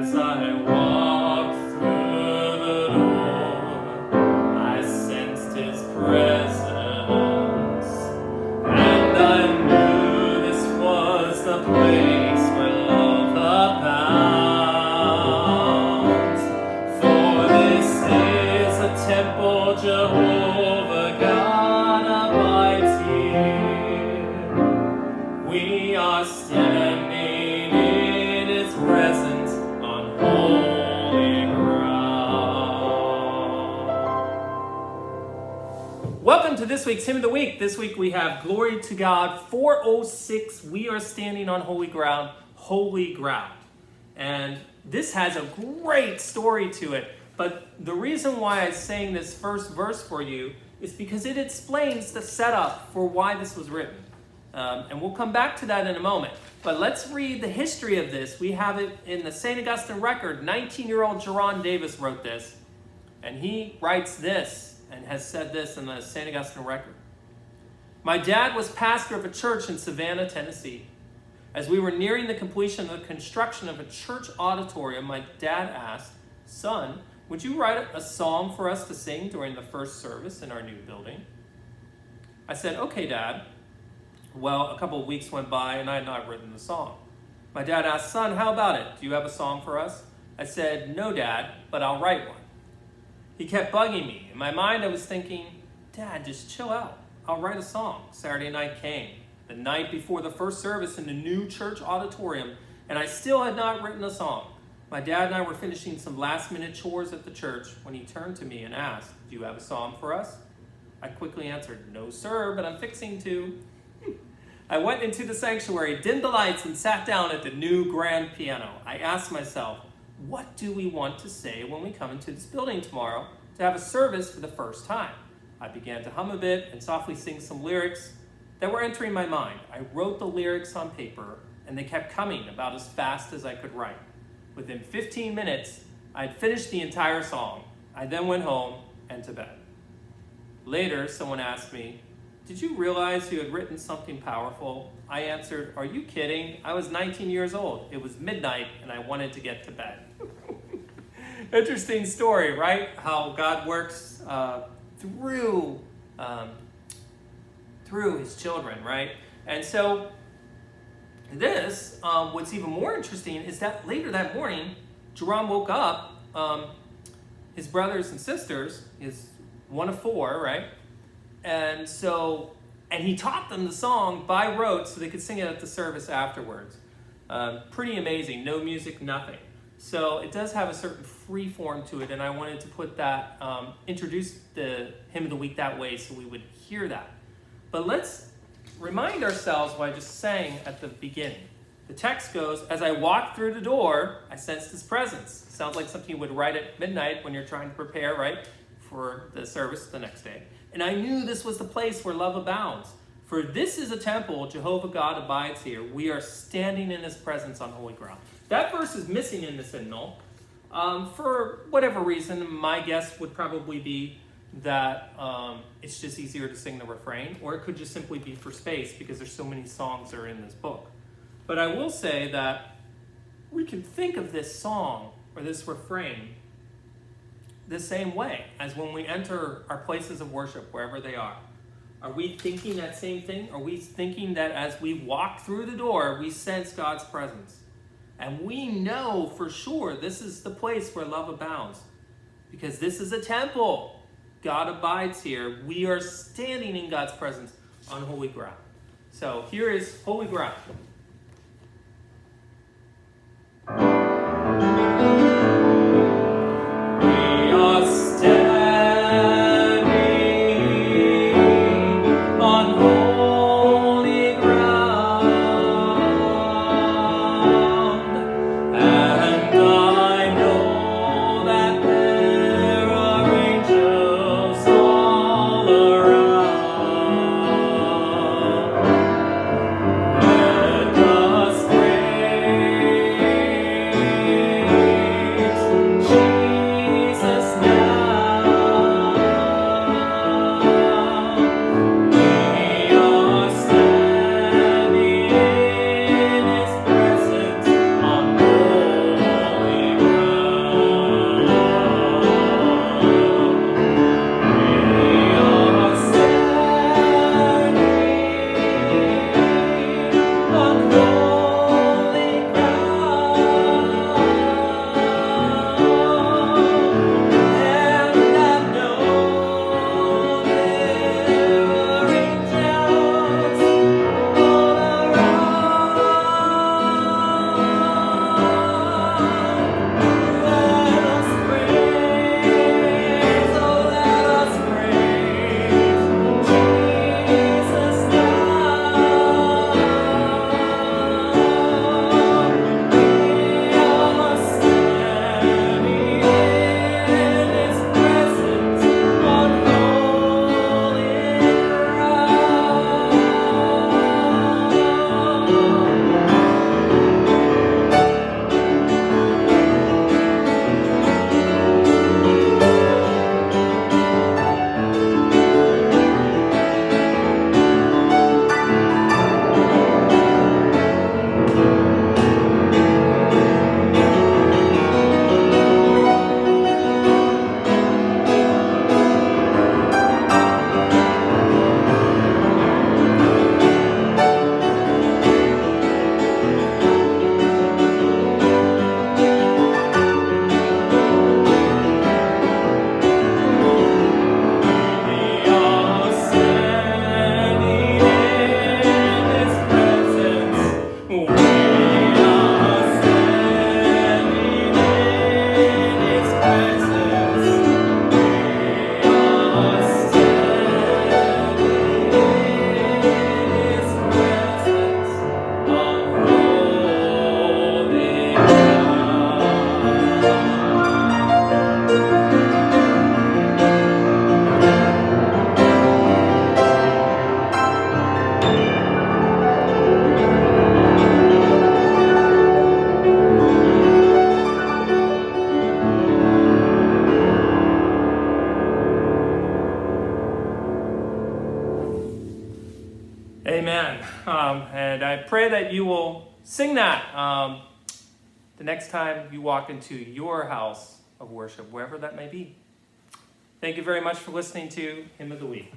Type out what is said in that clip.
As I walked through the door, I sensed his presence, and I knew this was the place where love abounds. For this is a temple, Jehovah God abides here. We are standing in his presence on holy ground. Welcome to this week's Hymn of the Week. This week we have Glory to God 406. We are standing on holy ground, holy ground. And this has a great story to it. But the reason why I sang this first verse for you is because it explains the setup for why this was written. And we'll come back to that in a moment. But let's read the history of this. We have it in the St. Augustine record. 19-year-old Jerron Davis wrote this. And he writes this and has said this in the St. Augustine record. My dad was pastor of a church in Savannah, Tennessee. As we were nearing the completion of the construction of a church auditorium, my dad asked, "Son, would you write a psalm for us to sing during the first service in our new building?" I said, "Okay, Dad." Well, a couple of weeks went by and I had not written the song. My dad asked, "Son, how about it? Do you have a song for us?" I said, "No, Dad, but I'll write one." He kept bugging me. In my mind, I was thinking, "Dad, just chill out. I'll write a song." Saturday night came, the night before the first service in the new church auditorium, and I still had not written a song. My dad and I were finishing some last-minute chores at the church when he turned to me and asked, "Do you have a song for us?" I quickly answered, "No, sir, but I'm fixing to." I went into the sanctuary, dimmed the lights, and sat down at the new grand piano. I asked myself, what do we want to say when we come into this building tomorrow to have a service for the first time? I began to hum a bit and softly sing some lyrics that were entering my mind. I wrote the lyrics on paper, and they kept coming about as fast as I could write. Within 15 minutes, I had finished the entire song. I then went home and to bed. Later, someone asked me, "Did you realize you had written something powerful?" I answered, "Are you kidding? I was 19 years old. It was midnight and I wanted to get to bed." Interesting story, right? How God works through his children, right? And so this, what's even more interesting is that later that morning, Jerome woke up, his brothers and sisters, his one of four, right? And he taught them the song by rote so they could sing it at the service afterwards. Pretty amazing, no music, nothing. So it does have a certain free form to it, and I wanted to put that, introduce the Hymn of the Week that way so we would hear that. But let's remind ourselves what I just sang at the beginning. The text goes, "As I walked through the door, I sensed his presence." Sounds like something you would write at midnight when you're trying to prepare, right, for the service the next day. "And I knew this was the place where love abounds. For this is a temple, Jehovah God abides here. We are standing in his presence on holy ground." That verse is missing in this hymnal. For whatever reason, my guess would probably be that it's just easier to sing the refrain, or it could just simply be for space because there's so many songs that are in this book. But I will say that we can think of this song or this refrain the same way as when we enter our places of worship, wherever they are. Are we thinking that same thing? Are we thinking that as we walk through the door, we sense God's presence? And we know for sure this is the place where love abounds, because this is a temple. God abides here. We are standing in God's presence on holy ground. So here is holy ground. Amen. And I pray that you will sing that the next time you walk into your house of worship, wherever that may be. Thank you very much for listening to Hymn of the Week.